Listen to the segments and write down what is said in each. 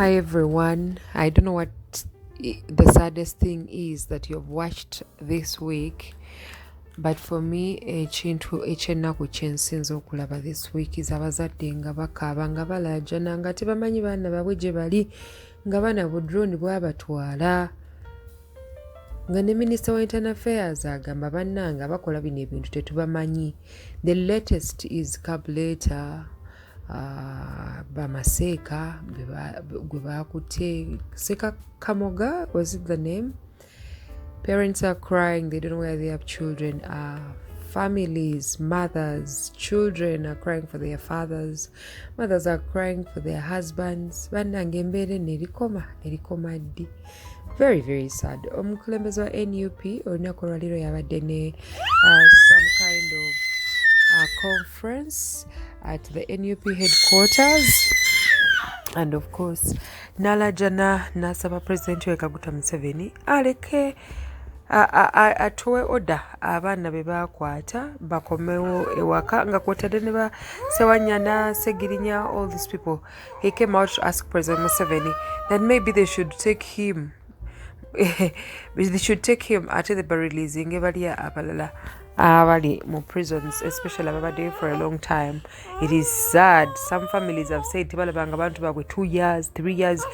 Hi everyone. I don't know what the saddest thing is that you've watched this week, but for me ekintu ekyennaku kyensinza okulaba this week is abazadde nga bakaaba nga balaajana nga tebamanyi baana baabwe gye bali nga bana budroni bwabatwala nga ne Minister wa Internal Affairs agamba bannanga bakola bino ebintu tetubamanyi. The latest is Kabuleta Bamaseeka gwe bakutte Seka Kamoga, was it the name? Parents are crying, they don't know where their children are. Families, mothers, children are crying for their fathers. Mothers are crying for their husbands. Bannange embeera erikoma ddi. Very, very sad. Omukulembeze wa NUP olunaku olwaleero yabadde ne some kind of conference at the NUP headquarters, and of course nalajana nasaba President Kaguta Museveni aleke atowe oda abaana be bakwata bakomewo ewaka nga kwotadde ne ba Sewanyana Segirinya, all these people. He came out to ask President Museveni that maybe they should take him ate the releasing ebalia abalala abali mu prisons, especially ababadde for a long time. It is sad. Some families have said tibalabanga abantu bagwe 2 years, 3 years.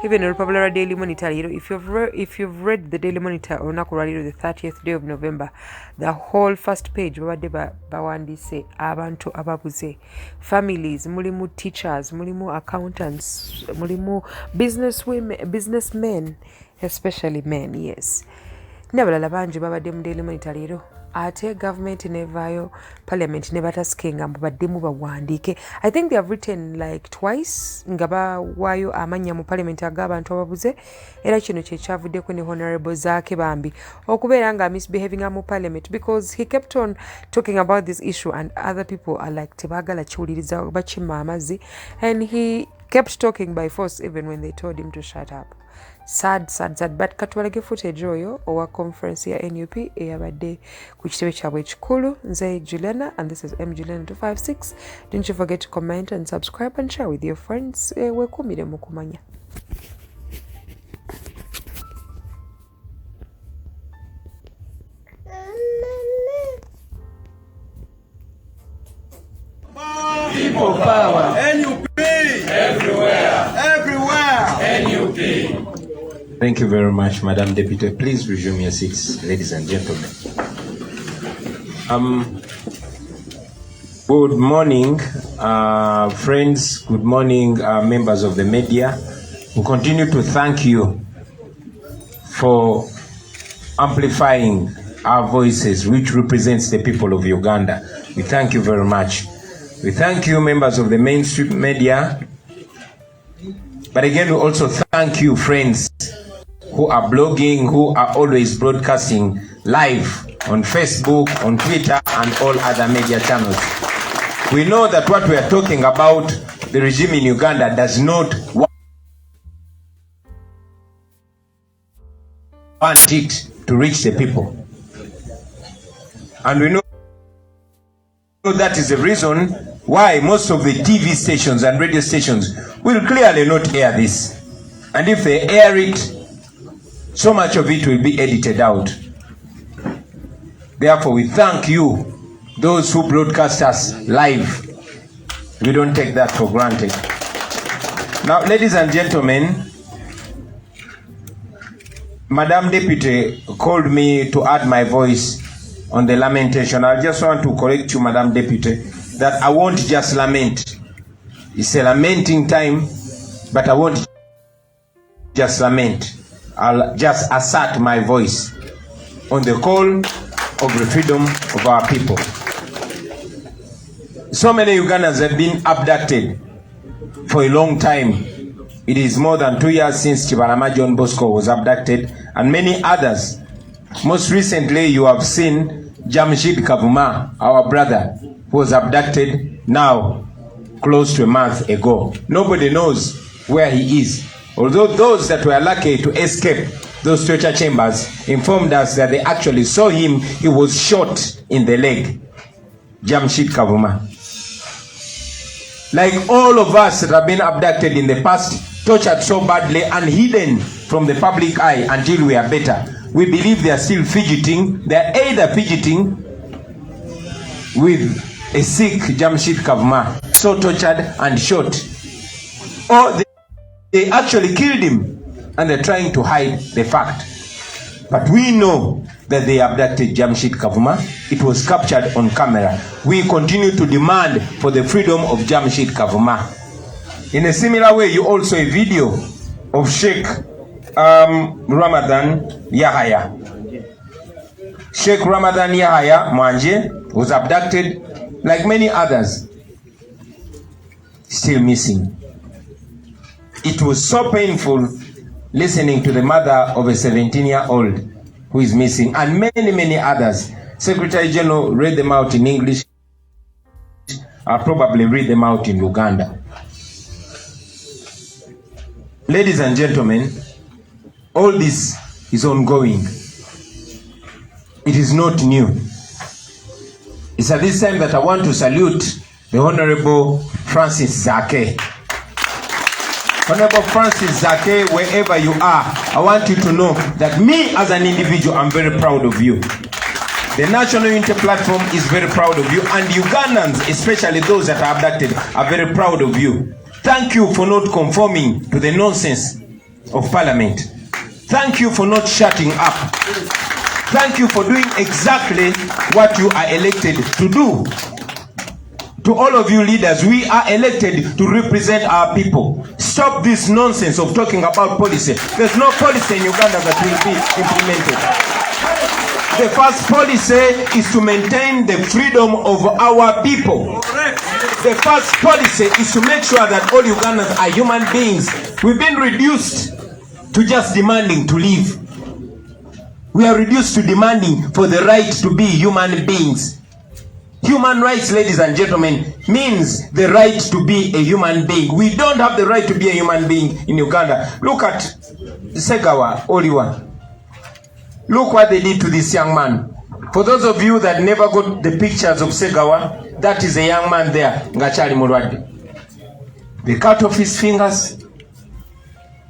Even the Republic Daily Monitor, if you've read the Daily Monitor on the 30th day of November, the whole first page babadde bawandise abantu ababuze, families, mulimu teachers, mulimu accountants, mulimu businessmen, especially men, yes. Nabalala bangi babadde mu Daily Monitor leero. Ate government nevaayo, parliament ne bataskenga babaddemu bawandiike. I think they have written like twice nga bawaayo amannya mu parliament ag'abantu ababuze, era kino kyekyavuddeko ne honorable Zaake Bambi okubeera nga misbehaving mu parliament, because he kept on talking about this issue and other people are like tebaagala kiwuliriza bakimma amazzi, and he kept talking by force even when they told him to shut up. Sad. But katwalage footage oyo owa conference ya NUP eyabadde ku kitebe kyabwe ekikulu. Nze Juliana, and this is mjuliana256. Don't you forget to comment and subscribe and share with your friends. Wekumire mu kumanya. People power. NUP everywhere. NUP. Thank you very much, Madam Deputy. Please resume your seats, ladies and gentlemen. Good morning, friends. Good morning, members of the media. We continue to thank you for amplifying our voices, which represents the people of Uganda. We thank you very much. We thank you, members of the mainstream media. But again, we also thank you, friends, who are blogging, who are always broadcasting live on Facebook, on Twitter, and all other media channels. We know that what we are talking about, the regime in Uganda, does not want it to reach the people. And we know that is the reason why most of the TV stations and radio stations will clearly not air this. And if they air it, so much of it will be edited out. Therefore, we thank you, those who broadcast us live. We don't take that for granted. Now, ladies and gentlemen, Madam Deputy called me to add my voice on the lamentation. I just want to correct you, Madam Deputy, that I won't just lament. It's a lamenting time, but I won't just lament. I'll just assert my voice on the call of the freedom of our people. So many Ugandans have been abducted for a long time. It is more than 2 years since Chibalama John Bosco was abducted, and many others. Most recently, you have seen Jamshid Kavuma, our brother, who was abducted now close to a month ago. Nobody knows where he is. Although those that were lucky to escape those torture chambers informed us that they actually saw him, he was shot in the leg. Jamshid Kavuma. like all of us that have been abducted in the past, tortured so badly and hidden from the public eye until we are better. We believe they are still fidgeting. They are either fidgeting with a sick Jamshid Kavuma, so tortured and shot, or they actually killed him and they're trying to hide the fact. But we know that they abducted Jamshid Kavuma. It was captured on camera. We continue to demand for the freedom of Jamshid Kavuma. In a similar way, you also a video of Sheikh Ramadan Yahaya. Sheikh Ramadan Yahaya Mwanje was abducted like many others. Still missing. It was so painful listening to the mother of a 17-year-old who is missing, and many others. Secretary General read them out in English. I'll probably read them out in Uganda. Ladies and gentlemen, all this is ongoing. It is not new. It's at this time that I want to salute the Honorable Francis Zake. Honorable Francis Zake, wherever you are, I want you to know that me as an individual, I'm very proud of you. The National Unity Platform is very proud of you, and Ugandans, especially those that are abducted, are very proud of you. Thank you for not conforming to the nonsense of Parliament. Thank you for not shutting up. Thank you for doing exactly what you are elected to do. To all of you leaders, we are elected to represent our people. Stop this nonsense of talking about policy. There's no policy in Uganda that will be implemented. The first policy is to maintain the freedom of our people. The first policy is to make sure that all Ugandans are human beings. We've been reduced to just demanding to live. We are reduced to demanding for the right to be human beings. Human rights, ladies and gentlemen, means the right to be a human being. We don't have the right to be a human being in Uganda. Look at Segawa Oliwa. Look what they did to this young man. For those of you that never got the pictures of Segawa, that is a young man there, Ngachari Murwadi. They cut off his fingers.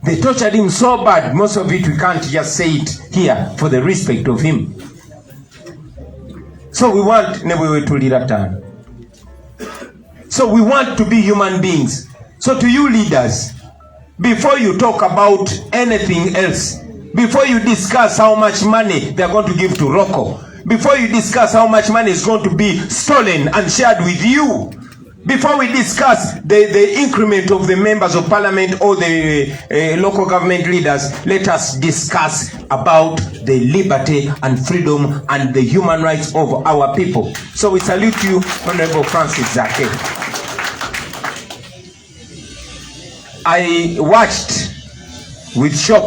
They tortured him so bad, most of it we can't just say it here for the respect of him. So we want never to lead that time. So we want to be human beings. So to you leaders, before you talk about anything else, before you discuss how much money they are going to give to Rocco, before you discuss how much money is going to be stolen and shared with you, before we discuss the increment of the members of parliament or the local government leaders, let us discuss about the liberty and freedom and the human rights of our people. So we salute you, Honorable Francis Zake. I watched with shock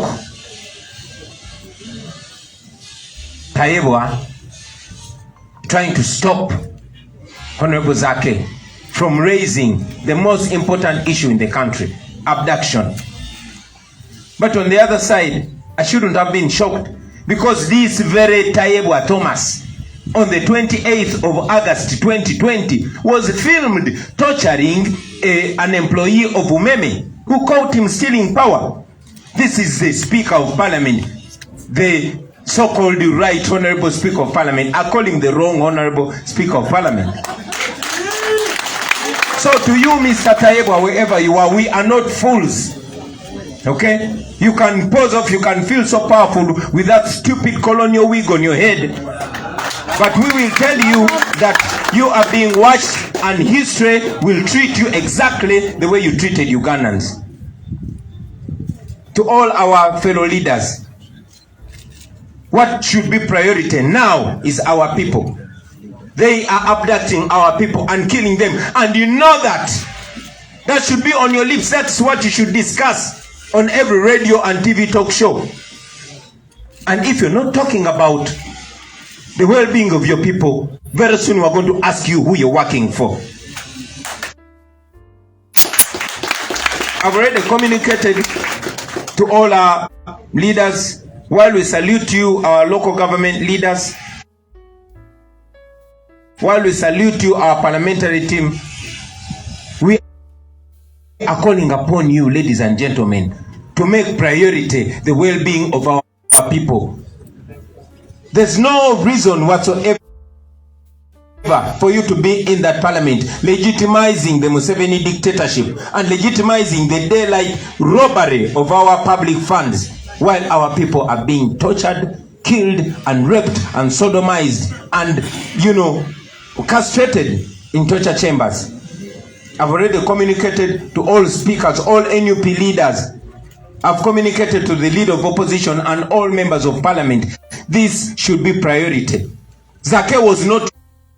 Tayebwa trying to stop Honorable Zake from raising the most important issue in the country, abduction. But on the other side, I shouldn't have been shocked, because this very Tayebwa Thomas, on the 28th of August 2020, was filmed torturing an employee of Umeme who caught him stealing power. This is the Speaker of Parliament, the so-called right Honorable Speaker of Parliament, are calling the wrong Honorable Speaker of Parliament. So to you, Mr. Tayebwa, wherever you are, we are not fools. Okay? You can pose off, you can feel so powerful with that stupid colonial wig on your head. But we will tell you that you are being watched, and history will treat you exactly the way you treated Ugandans. To all our fellow leaders, what should be priority now is our people. They are abducting our people and killing them. And you know that. That should be on your lips. That's what you should discuss on every radio and TV talk show. And if you're not talking about the well-being of your people, very soon we're going to ask you who you're working for. I've already communicated to all our leaders. While we salute you, our local government leaders, while we salute you, our parliamentary team, we are calling upon you, ladies and gentlemen, to make priority the well-being of our people. There's no reason whatsoever for you to be in that parliament, legitimizing the Museveni dictatorship and legitimizing the daylight robbery of our public funds, while our people are being tortured, killed and raped and sodomized and, castrated in torture chambers. I've already communicated to all speakers, all NUP leaders. I've communicated to the leader of opposition and all members of parliament. This should be priority. Zake was not